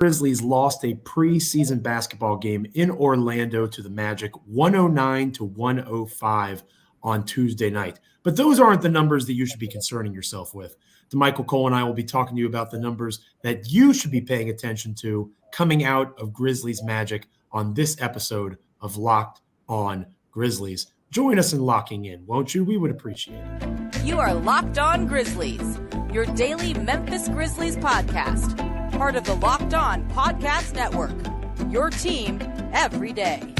Grizzlies lost a preseason basketball game in Orlando to the Magic, 109-105 on Tuesday night. But those aren't the numbers that you should be concerning yourself with. Damichael Cole and I will be talking to you about the numbers that you should be paying attention to coming out of Grizzlies Magic on this episode of Locked On Grizzlies. Join us in locking in, won't you? We would appreciate it. You are Locked On Grizzlies, your daily Memphis Grizzlies podcast. Part of the Locked On Podcast Network, your team every day.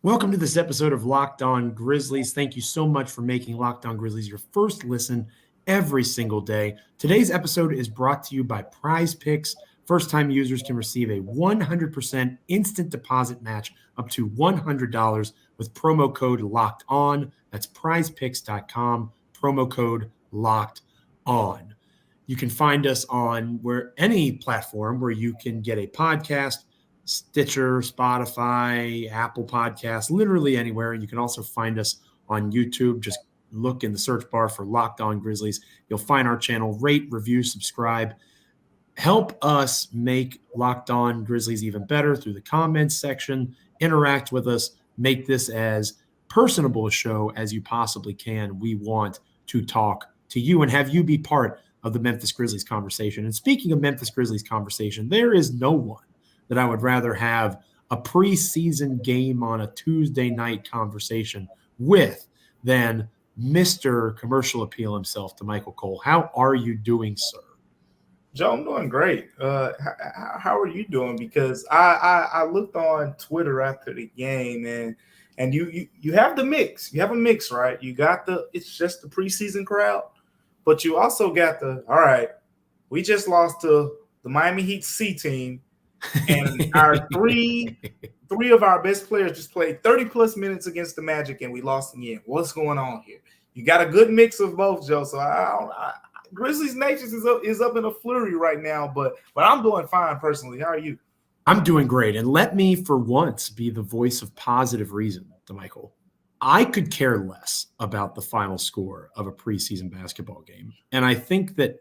Welcome to this episode of Locked On Grizzlies. Thank you so much for making Locked On Grizzlies your first listen every single day. Today's episode is brought to you by Prize Picks. First-time users can receive a 100% instant deposit match up to $100 with promo code Locked On. That's prizepicks.com, promo code Locked On. You can find us on any platform where you can get a podcast, Stitcher, Spotify, Apple Podcasts, literally anywhere. And you can also find us on YouTube. Just look in the search bar for Locked On Grizzlies. You'll find our channel. Rate, review, subscribe. Help us make Locked On Grizzlies even better through the comments section. Interact with us. Make this as personable a show as you possibly can. We want to talk to you and have you be part of the Memphis Grizzlies conversation. And speaking of Memphis Grizzlies conversation, there is no one that I would rather have a preseason game on a Tuesday night conversation with than Mr. Commercial Appeal himself, Damichael Cole. How are you doing, sir? Joe, I'm doing great. How are you doing? Because I looked on Twitter after the game, and you have the mix. You have a mix, right? You got it's just the preseason crowd, but you also got all right, we just lost to the Miami Heat C team, and our three of our best players just played 30-plus minutes against the Magic, and we lost again. What's going on here? You got a good mix of both, Joe. So Grizzlies Nation is up in a flurry right now, but I'm doing fine personally. How are you? I'm doing great. And let me, for once, be the voice of positive reason, Damichael. I could care less about the final score of a preseason basketball game. And I think that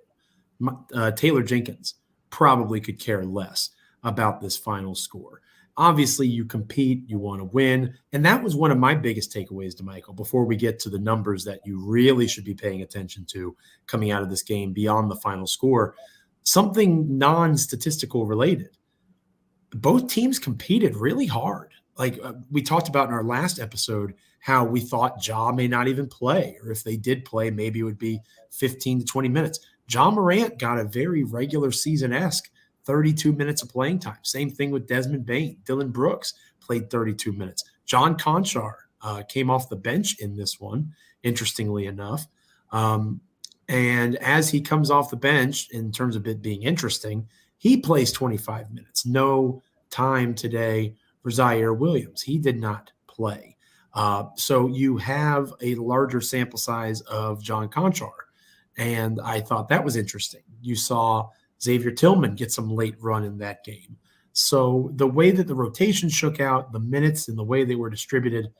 Taylor Jenkins probably could care less about this final score. Obviously, you compete, you want to win. And that was one of my biggest takeaways, Damichael, before we get to the numbers that you really should be paying attention to coming out of this game beyond the final score. Something non-statistical related. Both teams competed really hard. Like we talked about in our last episode, how we thought Ja may not even play, or if they did play, maybe it would be 15 to 20 minutes. Ja Morant got a very regular season-esque 32 minutes of playing time. Same thing with Desmond Bane. Dillon Brooks played 32 minutes. John Conchar came off the bench in this one, interestingly enough. And as he comes off the bench, in terms of it being interesting, he plays 25 minutes. No time today for Ziaire Williams. He did not play. So you have a larger sample size of John Conchar. And I thought that was interesting. You saw Xavier Tillman get some late run in that game. So the way that the rotation shook out, the minutes and the way they were distributed,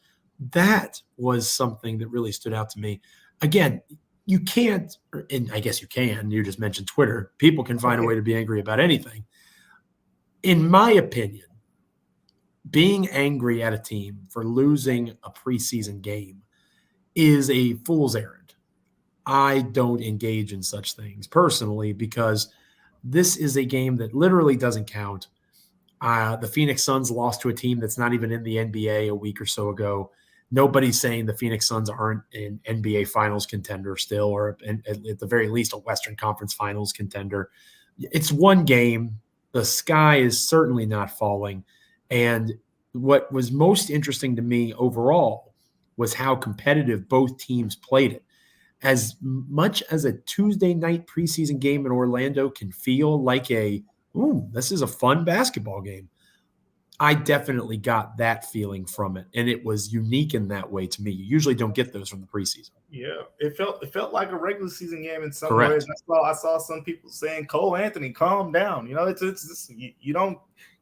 that was something that really stood out to me. Again, you can't, and I guess you can, you just mentioned Twitter. People can find a way to be angry about anything. In my opinion, being angry at a team for losing a preseason game is a fool's errand. I don't engage in such things personally because this is a game that literally doesn't count. The Phoenix Suns lost to a team that's not even in the NBA a week or so ago. Nobody's saying the Phoenix Suns aren't an NBA Finals contender still, or at the very least a Western Conference Finals contender. It's one game. The sky is certainly not falling. And what was most interesting to me overall was how competitive both teams played it. As much as a Tuesday night preseason game in Orlando can feel like this is a fun basketball game, I definitely got that feeling from it, and it was unique in that way to me. You usually don't get those from the preseason. Yeah, it felt like a regular season game in some Correct. ways. I saw some people saying, "Cole Anthony, calm down." It's you don't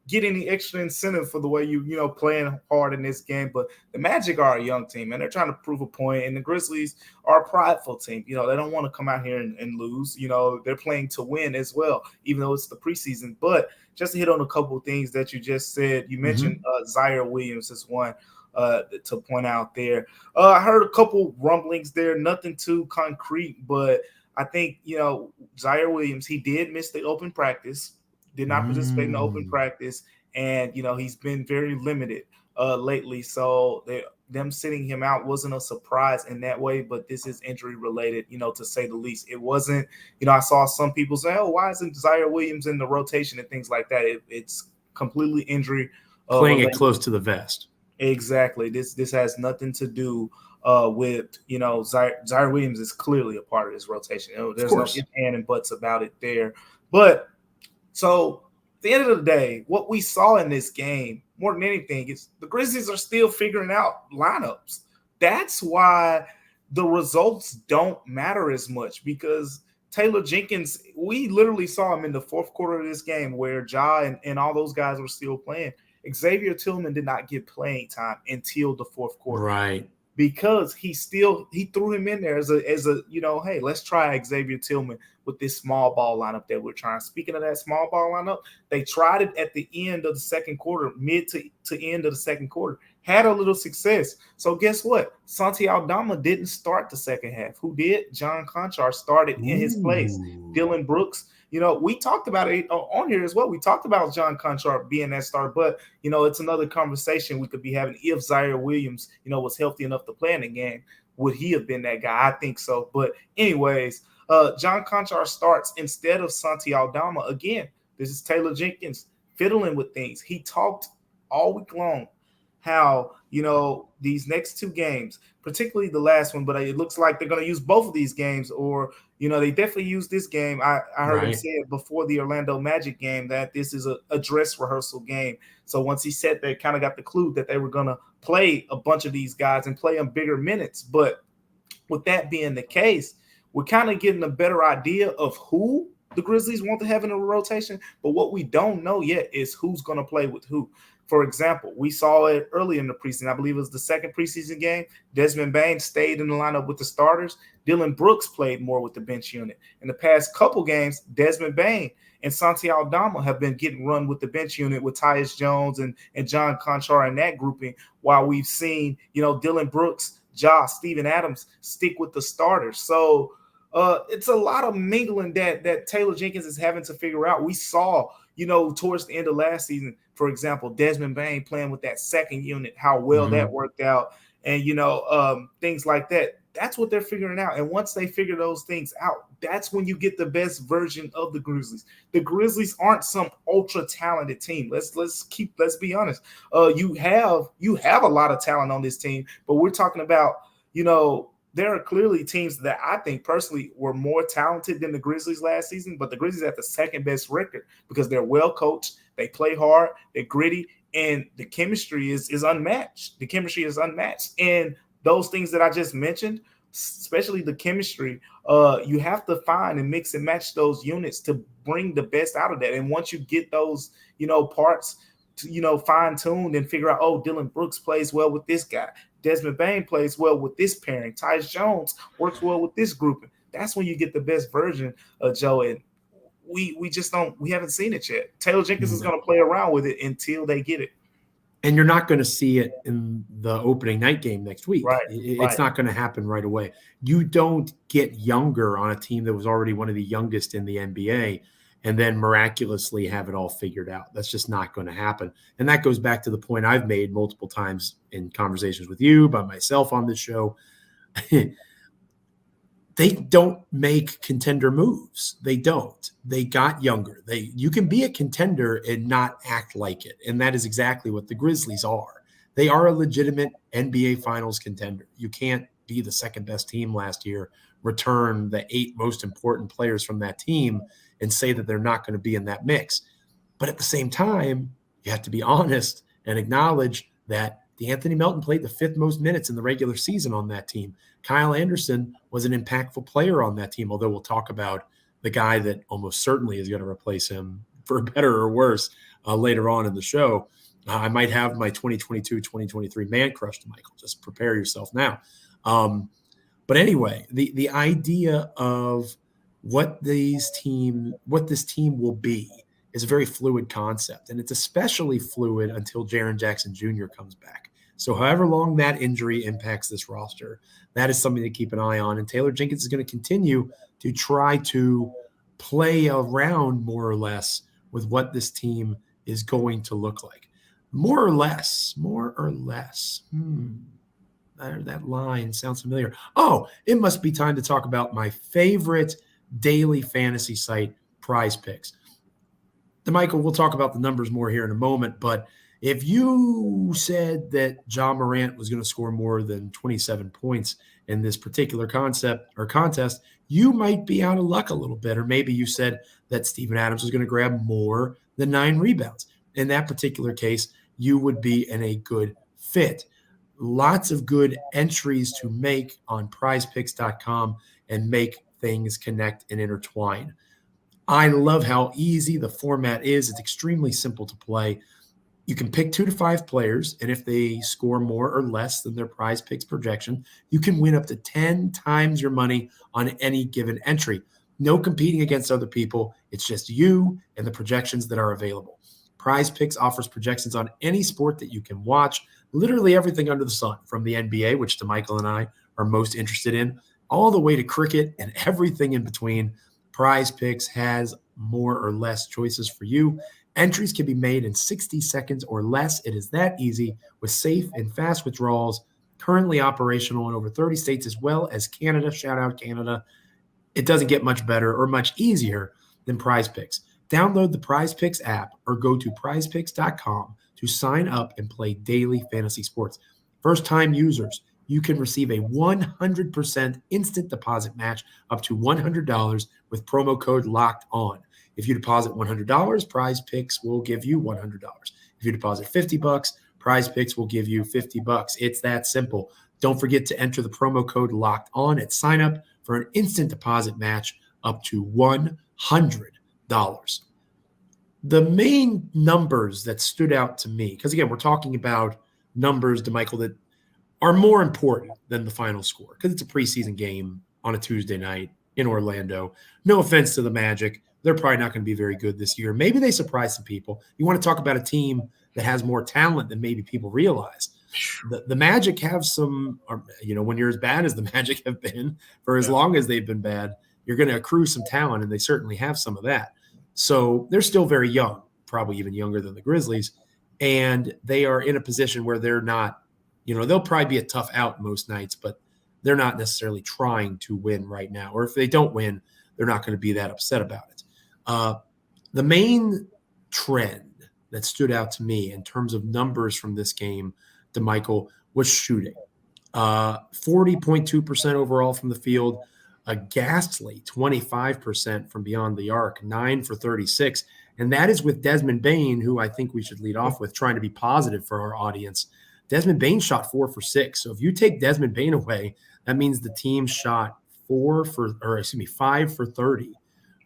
get any extra incentive for the way you playing hard in this game. But the Magic are a young team, and they're trying to prove a point. And the Grizzlies are a prideful team. They don't want to come out here and lose. They're playing to win as well, even though it's the preseason. But just to hit on a couple of things that you just said, you mentioned Ziaire Williams is one to point out there. I heard a couple rumblings there, nothing too concrete, but I think, Ziaire Williams, he did miss the open practice, did not participate in the open practice, and, he's been very limited lately. So them sitting him out wasn't a surprise in that way, but this is injury related, to say the least. It wasn't, I saw some people say, oh, why isn't Ziaire Williams in the rotation and things like that? It's completely injury. Playing it close to the vest. Exactly. This has nothing to do with, Ziaire Williams is clearly a part of this rotation. There's no ifs, ands, and buts about it there. But so at the end of the day, what we saw in this game, more than anything, is the Grizzlies are still figuring out lineups. That's why the results don't matter as much, because Taylor Jenkins, we literally saw him in the fourth quarter of this game where Ja and all those guys were still playing. Xavier Tillman did not get playing time until the fourth quarter. Right. Because he threw him in there as a hey, let's try Xavier Tillman with this small ball lineup that we're trying. Speaking of that small ball lineup, they tried it at the end of the second quarter, mid to end of the second quarter. Had a little success. So guess what? Santi Aldama didn't start the second half. Who did? John Conchar started in his place. Dylan Brooks. We talked about it on here as well. We talked about John Conchar being that star, but, it's another conversation we could be having. If Ziaire Williams, was healthy enough to play in the game, would he have been that guy? I think so. But anyways, John Conchar starts instead of Santi Aldama. Again, this is Taylor Jenkins fiddling with things. He talked all week long how, these next two games, particularly the last one, but it looks like they're going to use both of these games, or, they definitely use this game. I heard him say it before the Orlando Magic game that this is a dress rehearsal game. So once he said that, kind of got the clue that they were going to play a bunch of these guys and play them bigger minutes. But with that being the case, we're kind of getting a better idea of who the Grizzlies want to have in a rotation. But what we don't know yet is who's going to play with who. For example, we saw it early in the preseason. I believe it was the second preseason game. Desmond Bane stayed in the lineup with the starters. Dylan Brooks played more with the bench unit. In the past couple games, Desmond Bane and Santi Aldama have been getting run with the bench unit with Tyus Jones and John Conchar in that grouping, while we've seen, Dylan Brooks, Ja, Steven Adams stick with the starters. So it's a lot of mingling that Taylor Jenkins is having to figure out. We saw, towards the end of last season, for example, Desmond Bane playing with that second unit, how well that worked out, and, things like that. That's what they're figuring out. And once they figure those things out, that's when you get the best version of the Grizzlies. The Grizzlies aren't some ultra talented team. Let's be honest. You have a lot of talent on this team, but we're talking about, there are clearly teams that I think personally were more talented than the Grizzlies last season, but the Grizzlies have the second best record because they're well coached, they play hard, they're gritty, and the chemistry is unmatched. The chemistry is unmatched. And those things that I just mentioned, especially the chemistry, you have to find and mix and match those units to bring the best out of that. And once you get those, parts, fine-tuned and figure out, oh, Dylan Brooks plays well with this guy. Desmond Bane plays well with this pairing. Tyus Jones works well with this grouping. That's when you get the best version of Joe. And we haven't seen it yet. Taylor Jenkins is going to play around with it until they get it. And you're not going to see it in the opening night game next week. Right. It's not going to happen right away. You don't get younger on a team that was already one of the youngest in the NBA and then miraculously have it all figured out. That's just not going to happen. And that goes back to the point I've made multiple times in conversations with you, by myself on this show. They don't make contender moves. They don't. They got younger. You can be a contender and not act like it. And that is exactly what the Grizzlies are. They are a legitimate NBA Finals contender. You can't be the second best team last year, return the 8 most important players from that team, and say that they're not going to be in that mix. But at the same time, you have to be honest, and acknowledge that D'Anthony Melton played the 5th most minutes in the regular season on that team. Kyle Anderson was an impactful player on that team, although we'll talk about the guy that almost certainly is going to replace him for better or worse later on in the show. I might have my 2022-2023 man crush, Damichael. Just prepare yourself now. But anyway, the idea of what this team will be is a very fluid concept, and it's especially fluid until Jaren Jackson Jr. comes back. So however long that injury impacts this roster, that is something to keep an eye on. And Taylor Jenkins is going to continue to try to play around more or less with what this team is going to look like. More or less. That line sounds familiar. Oh, it must be time to talk about my favorite daily fantasy site, Prize Picks. Damichael, we'll talk about the numbers more here in a moment, but if you said that Ja Morant was going to score more than 27 points in this particular concept or contest, you might be out of luck a little bit. Or maybe you said that Steven Adams was going to grab more than 9 rebounds. In that particular case, you would be in a good fit. Lots of good entries to make on prizepicks.com and make things connect and intertwine. I love how easy the format is. It's extremely simple to play. You can pick 2 to 5 players, and if they score more or less than their Prize Picks projection, you can win up to 10 times your money on any given entry. No competing against other people. It's just you and the projections that are available. Prize Picks offers projections on any sport that you can watch, literally everything under the sun, from the NBA, which Damichael and I are most interested in, all the way to cricket and everything in between. Prize Picks has more or less choices for you. Entries can be made in 60 seconds or less. It is that easy with safe and fast withdrawals, currently operational in over 30 states as well as Canada. Shout out Canada. It doesn't get much better or much easier than Prize Picks. Download the Prize Picks app or go to prizepicks.com to sign up and play daily fantasy sports. First-time users, you can receive a 100% instant deposit match up to $100 with promo code LOCKEDON. If you deposit $100, Prize Picks will give you $100. If you deposit $50, Prize Picks will give you $50. It's that simple. Don't forget to enter the promo code LOCKEDON at sign up for an instant deposit match up to $100. The main numbers that stood out to me, because again, we're talking about numbers, Damichael, that are more important than the final score because it's a preseason game on a Tuesday night in Orlando. No offense to the Magic. They're probably not going to be very good this year. Maybe they surprise some people. You want to talk about a team that has more talent than maybe people realize. The Magic have some, when you're as bad as the Magic have been for as long as they've been bad, you're going to accrue some talent, and they certainly have some of that. So they're still very young, probably even younger than the Grizzlies, and they are in a position where they're not, they'll probably be a tough out most nights, but they're not necessarily trying to win right now. Or if they don't win, they're not going to be that upset about it. The main trend that stood out to me in terms of numbers from this game, Damichael, was shooting. 40.2% overall from the field, a ghastly 25% from beyond the arc, 9 for 36. And that is with Desmond Bane, who I think we should lead off with, trying to be positive for our audience. Desmond Bane shot 4 for 6. So if you take Desmond Bane away, that means the team shot 5 for 30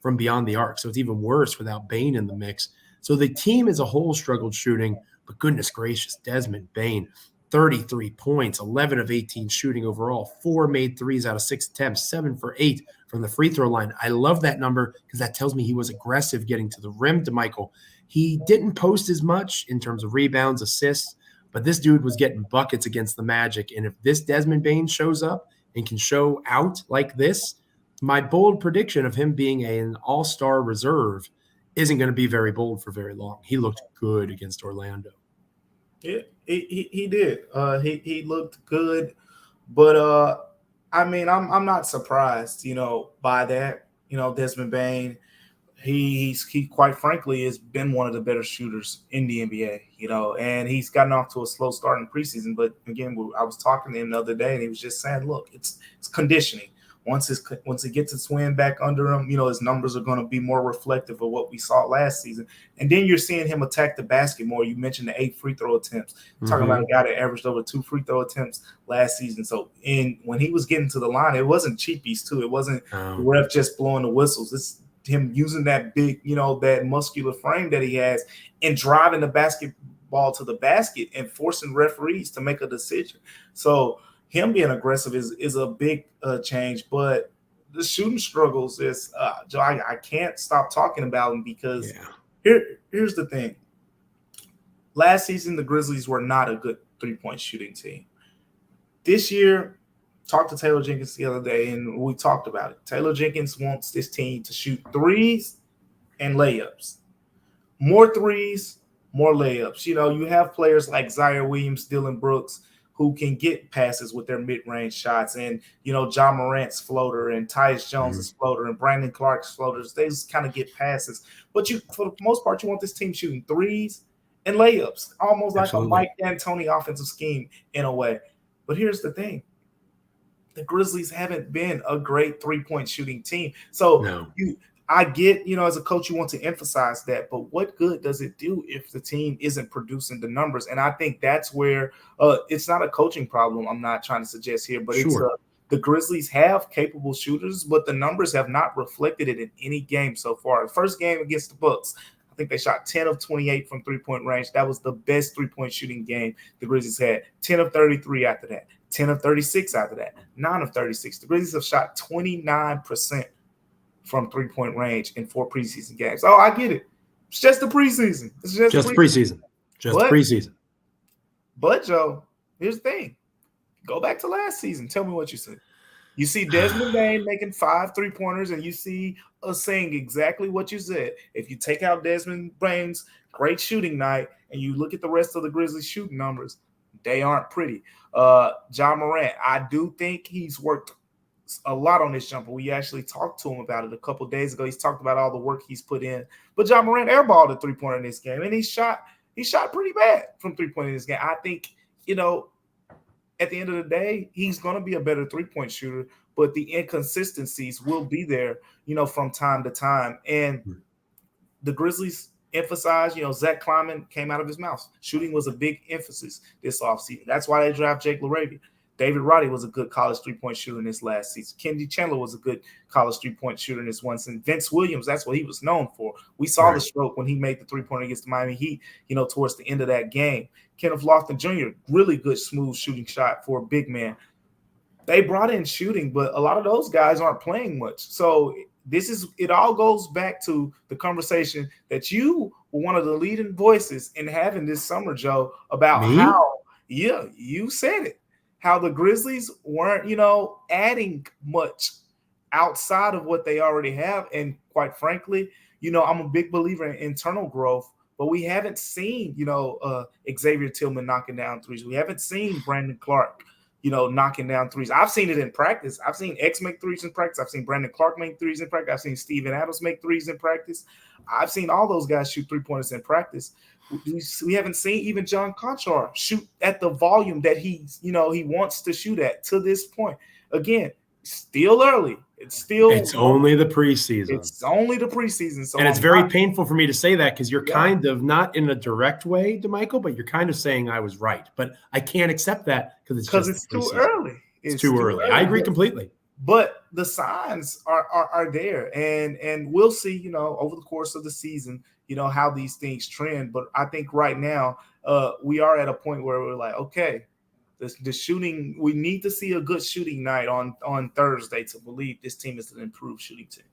from beyond the arc. So it's even worse without Bane in the mix. So the team as a whole struggled shooting, but goodness gracious, Desmond Bane, 33 points, 11 of 18 shooting overall, 4 made threes out of 6 attempts, 7 for 8 from the free throw line. I love that number because that tells me he was aggressive getting to the rim. Damichael, he didn't post as much in terms of rebounds, assists, but this dude was getting buckets against the Magic. And if this Desmond Bane shows up and can show out like this, my bold prediction of him being an all-star reserve isn't going to be very bold for very long. He looked good against Orlando. Yeah, he did. He looked good, but I'm not surprised, by that. Desmond Bane, he quite frankly has been one of the better shooters in the NBA, and he's gotten off to a slow start in preseason. But again, I was talking to him the other day, and he was just saying, look, it's conditioning. Once it gets its wind back under him, his numbers are going to be more reflective of what we saw last season. And then you're seeing him attack the basket more. You mentioned the 8 free throw attempts. You're talking about a guy that averaged over 2 free throw attempts last season. So when he was getting to the line, it wasn't cheapies too. It wasn't the ref just blowing the whistles. It's him using that big, that muscular frame that he has and driving the basketball to the basket and forcing referees to make a decision. So him being aggressive is a big change, but the shooting struggles is Joe, I can't stop talking about them because here's the thing. Last season, the Grizzlies were not a good three-point shooting team. This year, talked to Taylor Jenkins the other day, and we talked about it. Taylor Jenkins wants this team to shoot threes and layups. More threes, more layups. You have players like Ziaire Williams, Dillon Brooks, who can get passes with their mid-range shots, and Ja Morant's floater and Tyus Jones's floater and Brandon Clark's floaters. They just kind of get passes, but for the most part, you want this team shooting threes and layups, almost like a Mike D'Antoni offensive scheme in a way. But here's the thing: the Grizzlies haven't been a great three-point shooting team. So I get, as a coach, you want to emphasize that, but what good does it do if the team isn't producing the numbers? And I think that's where it's not a coaching problem. I'm not trying to suggest here, but it's the Grizzlies have capable shooters, but the numbers have not reflected it in any game so far. The first game against the Bucks, I think they shot 10 of 28 from three-point range. That was the best three-point shooting game the Grizzlies had. 10 of 33 after that. 10 of 36 after that. 9 of 36. The Grizzlies have shot 29% from three-point range in 4 preseason games. Oh, I get it. It's just the preseason. It's just preseason. Preseason. But, Joe, here's the thing. Go back to last season. Tell me what you see. You see Desmond Bane making 5 3-pointers, and you see us saying exactly what you said. If you take out Desmond Bane's great shooting night and you look at the rest of the Grizzlies shooting numbers, they aren't pretty. Ja Morant, I do think he's worked a lot on this jumper. We actually talked to him about it a couple days ago. He's talked about all the work he's put in. But Ja Morant airballed a 3-pointer in this game, and he shot pretty bad from 3-point in this game. I think, at the end of the day, he's going to be a better 3-point shooter, but the inconsistencies will be there, from time to time. And the Grizzlies emphasize, Zach Kleiman came out of his mouth. Shooting was a big emphasis this offseason. That's why they draft Jake LaRavia. David Roddy was a good college three-point shooter in this last season. Kennedy Chandler was a good college three-point shooter in this one season. Vince Williams, that's what he was known for. We saw the stroke when he made the three-pointer against the Miami Heat, towards the end of that game. Kenneth Lofton Jr., really good, smooth shooting shot for a big man. They brought in shooting, but a lot of those guys aren't playing much. So it all goes back to the conversation that you were one of the leading voices in having this summer, Joe, about you said it. How the Grizzlies weren't, adding much outside of what they already have. And quite frankly, I'm a big believer in internal growth, but we haven't seen, Xavier Tillman knocking down threes. We haven't seen Brandon Clark, knocking down threes. I've seen it in practice. I've seen X make threes in practice. I've seen Brandon Clark make threes in practice. I've seen Steven Adams make threes in practice. I've seen all those guys shoot 3-pointers in practice. We haven't seen even John Conchar shoot at the volume that he wants to shoot at to this point. Again, still early. It's only the preseason. It's only the preseason. So and it's very painful for me to say that because you're kind of not in a direct way, Damichael, but you're kind of saying I was right. But I can't accept that because it's too early. It's too early. I agree completely. But the signs are there, and we'll see, over the course of the season, how these things trend. But I think right now we are at a point where we're like, okay, the shooting, we need to see a good shooting night on Thursday to believe this team is an improved shooting team.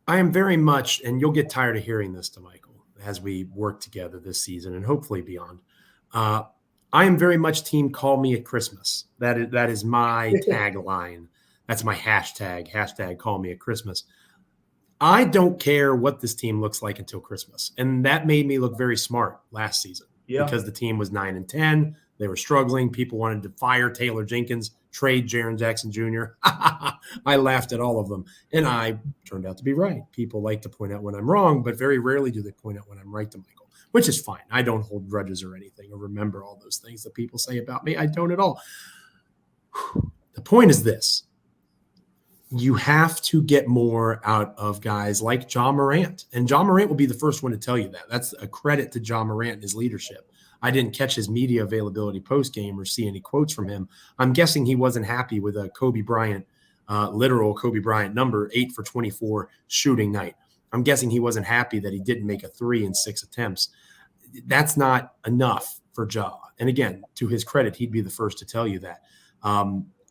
I am very much, and you'll get tired of hearing this, Damichael, as we work together this season and hopefully beyond. I am very much team call me at Christmas. That is my tagline. That's my hashtag call me at Christmas. I don't care what this team looks like until Christmas. And that made me look very smart last season because the team was 9-10. They were struggling. People wanted to fire Taylor Jenkins, trade Jaren Jackson Jr. I laughed at all of them. And I turned out to be right. People like to point out when I'm wrong, but very rarely do they point out when I'm right, Damichael, which is fine. I don't hold grudges or anything or remember all those things that people say about me. I don't at all. The point is this. you have to get more out of guys like Ja Morant. And Ja Morant will be the first one to tell you that. That's a credit to Ja Morant and his leadership. I didn't catch his media availability post-game or see any quotes from him. I'm guessing he wasn't happy with a Kobe Bryant, literal Kobe Bryant number, 8 for 24 shooting night. I'm guessing he wasn't happy that he didn't make a 3 in 6 attempts. That's not enough for Ja. And again, to his credit, he'd be the first to tell you that.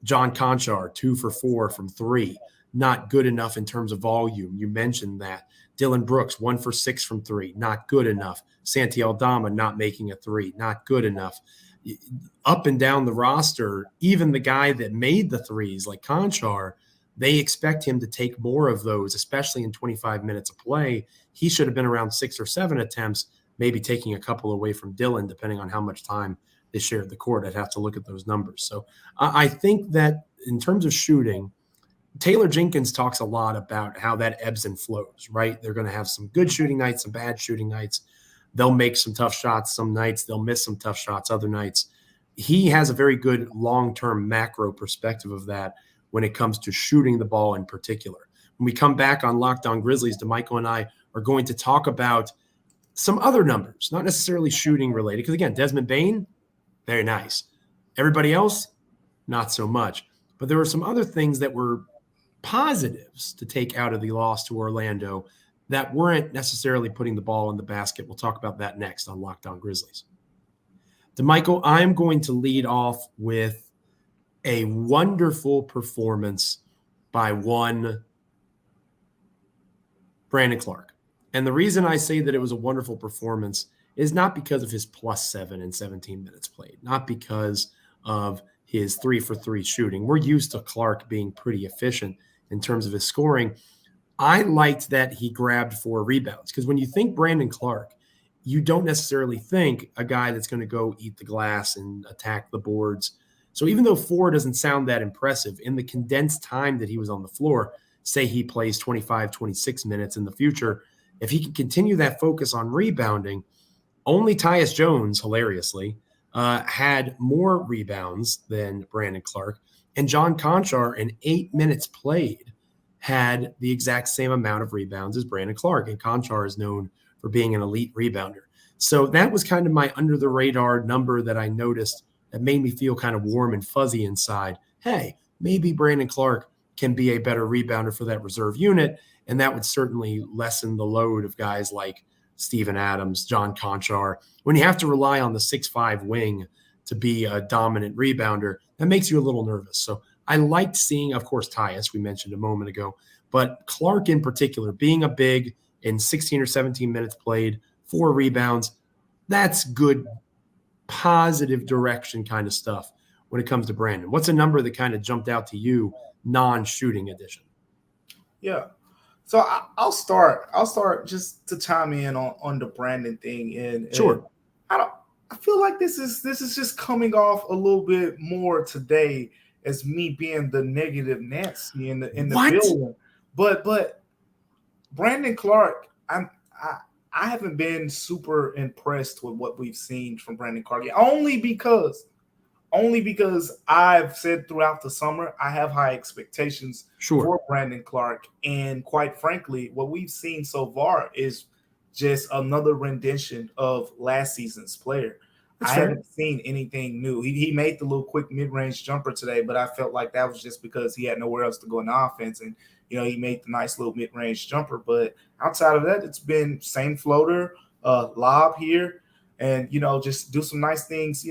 John Conchar, 2 for 4 from 3. Not good enough in terms of volume. You mentioned that. Dylan Brooks, 1 for 6 from 3. Not good enough. Santi Aldama not making a 3. Not good enough. Up and down the roster, even the guy that made the threes, like Conchar, they expect him to take more of those, especially in 25 minutes of play. He should have been around 6 or 7 attempts, maybe taking a couple away from Dylan, depending on how much time they shared the court. I'd have to look at those numbers. So I think that in terms of shooting, Taylor Jenkins talks a lot about how that ebbs and flows, right? They're going to have some good shooting nights, some bad shooting nights. They'll make some tough shots some nights. They'll miss some tough shots other nights. He has a very good long-term macro perspective of that when it comes to shooting the ball in particular. When we come back on Locked On Grizzlies, Damichael and I are going to talk about some other numbers, not necessarily shooting related. Because again, Desmond Bane, very nice. Everybody else, not so much. But there were some other things that were positives to take out of the loss to Orlando that weren't necessarily putting the ball in the basket. We'll talk about that next on Locked On Grizzlies. Damichael, I'm going to lead off with a wonderful performance by one Brandon Clarke. And the reason I say that it was a wonderful performance is not because of his +7 in 17 minutes played, not because of his 3 for 3 shooting. We're used to Clarke being pretty efficient in terms of his scoring. I liked that he grabbed 4 rebounds, because when you think Brandon Clarke, you don't necessarily think a guy that's going to go eat the glass and attack the boards. So even though 4 doesn't sound that impressive, in the condensed time that he was on the floor, say he plays 25, 26 minutes in the future, if he can continue that focus on rebounding, only Tyus Jones, hilariously, had more rebounds than Brandon Clarke. And John Conchar, in 8 minutes played, had the exact same amount of rebounds as Brandon Clarke. And Conchar is known for being an elite rebounder. So that was kind of my under-the-radar number that I noticed that made me feel kind of warm and fuzzy inside. Hey, maybe Brandon Clarke can be a better rebounder for that reserve unit, and that would certainly lessen the load of guys like Steven Adams, John Conchar. When you have to rely on the 6'5" wing to be a dominant rebounder, that makes you a little nervous. So I liked seeing, of course, Tyus, we mentioned a moment ago, but Clarke in particular, being a big in 16 or 17 minutes played, 4 rebounds, that's good, positive direction kind of stuff when it comes to Brandon. What's a number that kind of jumped out to you, non-shooting edition? Yeah. So I'll start just to chime in on the Brandon thing. And sure. I feel like this is just coming off a little bit more today as me being the negative Nancy in the building. But Brandon Clarke, I haven't been super impressed with what we've seen from Brandon Clarke, only because I've said throughout the summer I have high expectations for Brandon Clarke, and quite frankly, what we've seen so far is just another rendition of last season's player. I haven't seen anything new. He made the little quick mid-range jumper today, but I felt like that was just because he had nowhere else to go in the offense, and he made the nice little mid-range jumper. But outside of that, it's been same floater, lob here, and just do some nice things,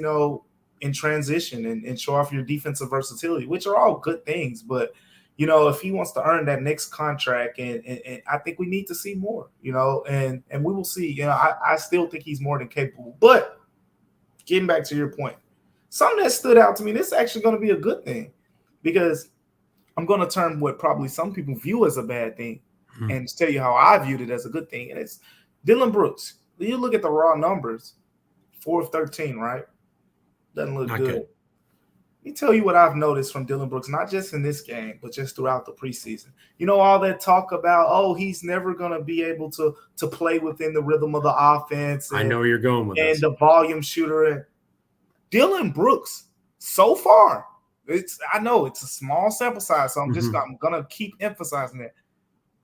in transition and show off your defensive versatility, which are all good things. But if he wants to earn that next contract, and I think we need to see more, and we will see. I still think he's more than capable. But getting back to your point, something that stood out to me, this is actually going to be a good thing, because I'm going to turn what probably some people view as a bad thing and tell you how I viewed it as a good thing. And it's Dylan Brooks. You look at the raw numbers, 4 of 13, right? Doesn't look good. Let me tell you what I've noticed from Dylan Brooks, not just in this game, but just throughout the preseason. All that talk about, he's never going to be able to play within the rhythm of the offense. I know where you're going with this. And the volume shooter. And Dylan Brooks, so far, I know it's a small sample size, so I'm gonna keep emphasizing that.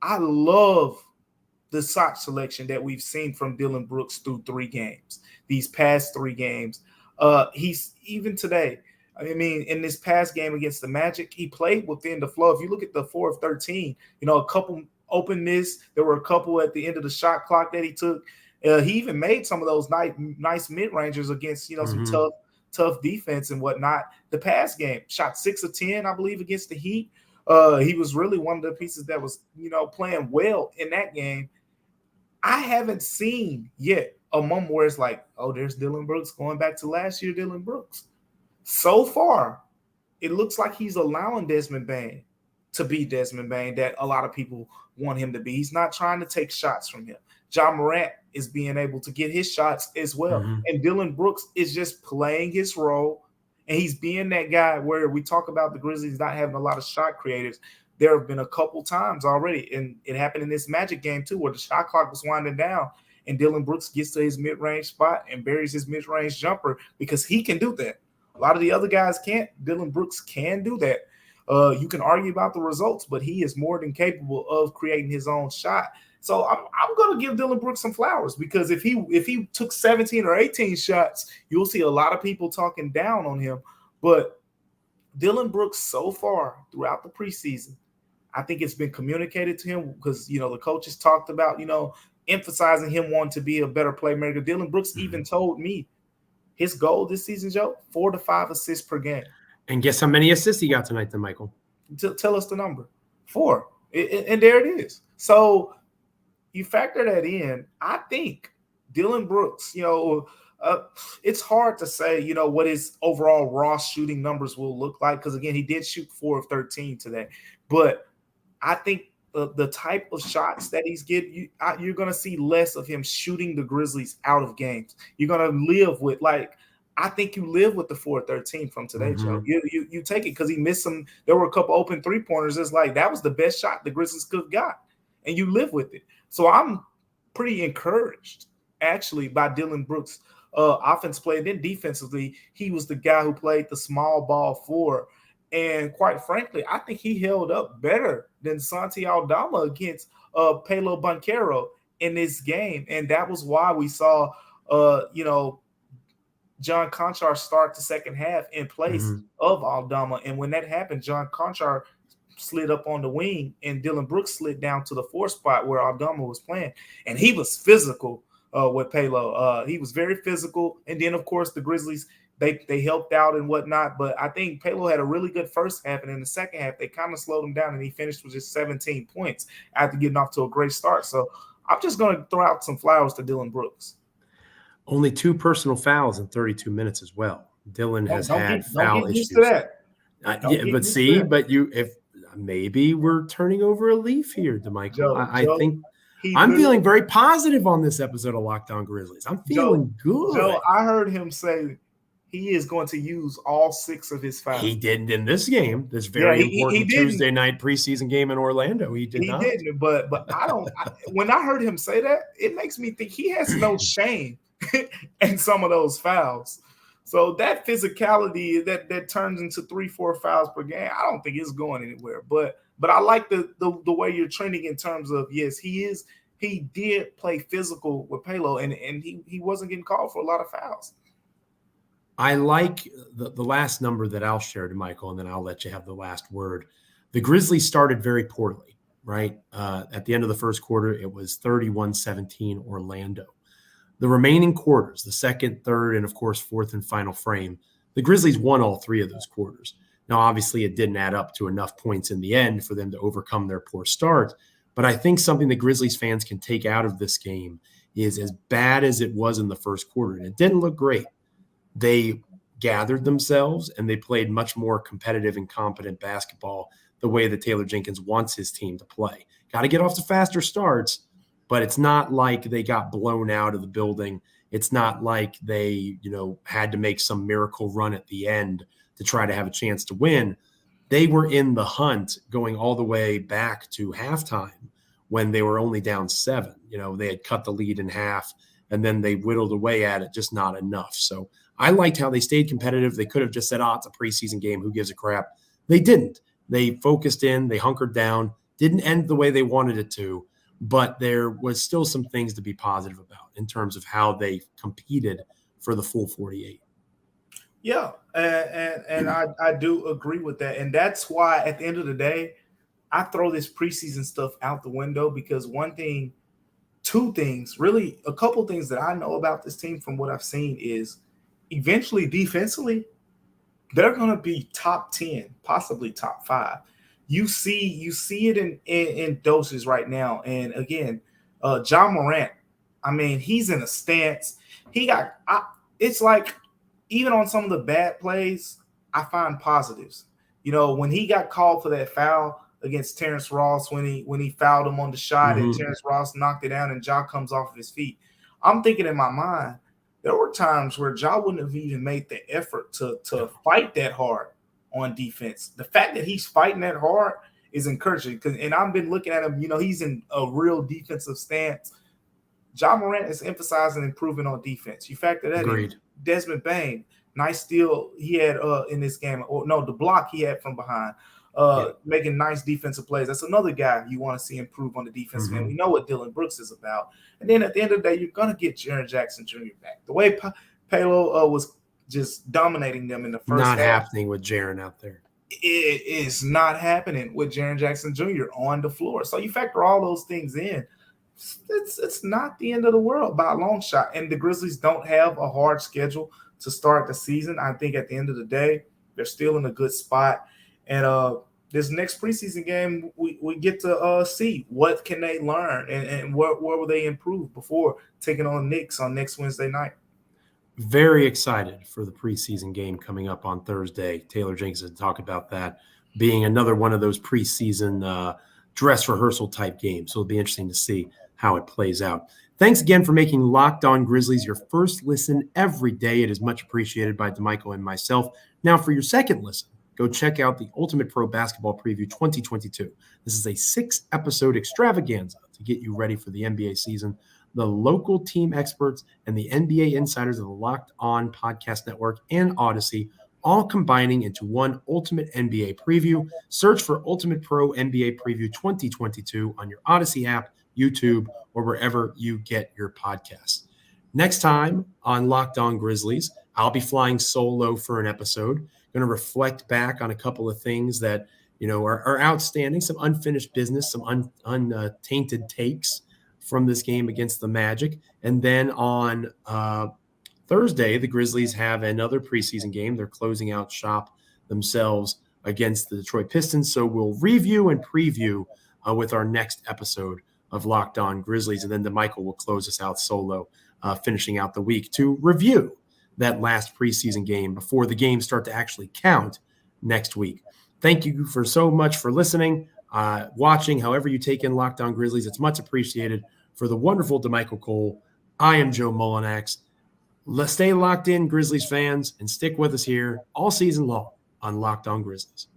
I love the shot selection that we've seen from Dillon Brooks through these past 3 games. He's even today. I mean, in this past game against the Magic, he played within the flow. If you look at the 4 of 13, a couple open miss. There were a couple at the end of the shot clock that he took. He even made some of those nice mid-rangers against, some tough defense and whatnot. The past game, shot 6 of 10, I believe, against the Heat. He was really one of the pieces that was, playing well in that game. I haven't seen yet a moment where it's like, oh, there's Dillon Brooks going back to last year, Dillon Brooks. So far, it looks like he's allowing Desmond Bane to be Desmond Bane that a lot of people want him to be. He's not trying to take shots from him. Ja Morant is being able to get his shots as well. And Dillon Brooks is just playing his role, and he's being that guy where we talk about the Grizzlies not having a lot of shot creators. There have been a couple times already, and it happened in this Magic game too, where the shot clock was winding down, and Dillon Brooks gets to his mid-range spot and buries his mid-range jumper because he can do that. A lot of the other guys can't. Dillon Brooks can do that. You can argue about the results, but he is more than capable of creating his own shot. So I'm going to give Dillon Brooks some flowers, because if he took 17 or 18 shots, you'll see a lot of people talking down on him. But Dillon Brooks so far throughout the preseason, I think it's been communicated to him because, the coaches talked about, emphasizing him wanting to be a better playmaker. Dillon Brooks even told me his goal this season, Joe, 4 to 5 assists per game. And guess how many assists he got tonight, Damichael? Tell us the number. 4. And there it is. So you factor that in, I think Dillon Brooks, it's hard to say, what his overall raw shooting numbers will look like, because, again, he did shoot 4 of 13 today. But I think the type of shots that he's getting, you're going to see less of him shooting the Grizzlies out of games. You're going to live with, I think you live with the 4 of 13 from today, Joe. You take it because he missed some. There were a couple open 3-pointers. It's like that was the best shot the Grizzlies could have got, and you live with it. So I'm pretty encouraged, actually, by Dillon Brooks' offense play. And then defensively, he was the guy who played the small ball 4. And quite frankly, I think he held up better than Santi Aldama against Paolo Banchero in this game. And that was why we saw, John Conchar start the second half in place of Aldama. And when that happened, John Conchar slid up on the wing and Dillon Brooks slid down to the 4 spot where Aldama was playing. And he was physical with Paolo. He was very physical. And then, of course, the Grizzlies, they helped out and whatnot. But I think Paolo had a really good first half. And in the second half, they kind of slowed him down, and he finished with just 17 points after getting off to a great start. So I'm just going to throw out some flowers to Dillon Brooks. Only 2 personal fouls in 32 minutes as well. Dillon has had foul issues. To that. If maybe we're turning over a leaf here, Damichael. I think I'm feeling very positive on this episode of Locked On Grizzlies. I'm feeling good. Joe, I heard him say he is going to use all 6 of his fouls. He didn't in this game. This very important Tuesday night preseason game in Orlando. He didn't. But when I heard him say that, it makes me think he has no shame in some of those fouls. So that physicality that turns into 3-4 fouls per game, I don't think it's going anywhere. But I like the way you're trending in terms of, yes, he did play physical with Paolo, and he wasn't getting called for a lot of fouls. I like the last number that I'll share, Damichael, and then I'll let you have the last word. The Grizzlies started very poorly, right? At the end of the first quarter, it was 31-17 Orlando. The remaining quarters, the second, third, and of course, fourth and final frame, the Grizzlies won all 3 of those quarters. Now, obviously, it didn't add up to enough points in the end for them to overcome their poor start. But I think something the Grizzlies fans can take out of this game is, as bad as it was in the first quarter, and it didn't look great, they gathered themselves and they played much more competitive and competent basketball the way that Taylor Jenkins wants his team to play. Got to get off to faster starts, but it's not like they got blown out of the building. It's not like they, had to make some miracle run at the end to try to have a chance to win. They were in the hunt going all the way back to halftime when they were only down 7. They had cut the lead in half and then they whittled away at it, just not enough. So I liked how they stayed competitive. They could have just said, it's a preseason game. Who gives a crap? They didn't. They focused in, they hunkered down, didn't end the way they wanted it to, but there was still some things to be positive about in terms of how they competed for the full 48. Yeah, and I do agree with that. And that's why at the end of the day, I throw this preseason stuff out the window, because two things, really a couple things that I know about this team from what I've seen is eventually defensively, they're going to be top 10, possibly top 5. You see it in doses right now. And again, Ja Morant, I mean, he's in a stance. It's like, even on some of the bad plays, I find positives. You know, when he got called for that foul against Terrence Ross, when he fouled him on the shot and Terrence Ross knocked it down and Ja comes off of his feet, I'm thinking in my mind, there were times where Ja wouldn't have even made the effort to fight that hard on defense. The fact that he's fighting that hard is encouraging, and I've been looking at him, you know, he's in a real defensive stance. Ja Morant is emphasizing improving on defense. You factor that in. Desmond Bane, nice steal he had in this game. Or no, the block he had from behind, making nice defensive plays. That's another guy you want to see improve on the defensive end. We know what Dylan Brooks is about. And then at the end of the day, you're going to get Jaren Jackson Jr. back. The way Paolo was just dominating them in the first half. Not happening with Jaren out there. It is not happening with Jaren Jackson Jr. on the floor. So you factor all those things in. It's not the end of the world by a long shot. And the Grizzlies don't have a hard schedule to start the season. I think at the end of the day, they're still in a good spot. And this next preseason game, we get to see what can they learn and where will they improve before taking on Knicks on next Wednesday night. Very excited for the preseason game coming up on Thursday. Taylor Jenkins has talked about that being another one of those preseason dress rehearsal type games. So it'll be interesting to see how it plays out. Thanks again for making Locked On Grizzlies your first listen every day. It is much appreciated by Damichael and myself. Now, for your second listen, go check out the Ultimate Pro Basketball Preview 2022. This is a 6-episode extravaganza to get you ready for the NBA season. The local team experts and the NBA insiders of the Locked On Podcast Network and Odyssey all combining into one Ultimate NBA Preview. Search for Ultimate Pro NBA Preview 2022 on your Odyssey app, YouTube, or wherever you get your podcasts. Next time on Locked On Grizzlies, I'll be flying solo for an episode. Going to reflect back on a couple of things that, you know, are outstanding, some unfinished business, some untainted takes from this game against the Magic. And then on Thursday, the Grizzlies have another preseason game. They're closing out shop themselves against the Detroit Pistons. So we'll review and preview with our next episode of Locked On Grizzlies. And then Damichael will close us out solo, finishing out the week to review that last preseason game before the games start to actually count next week. Thank you for so much for listening, watching, however you take in Locked On Grizzlies. It's much appreciated. For the wonderful Damichael Cole, I am Joe Mullinax. Let's stay locked in, Grizzlies fans, and stick with us here all season long on Locked On Grizzlies.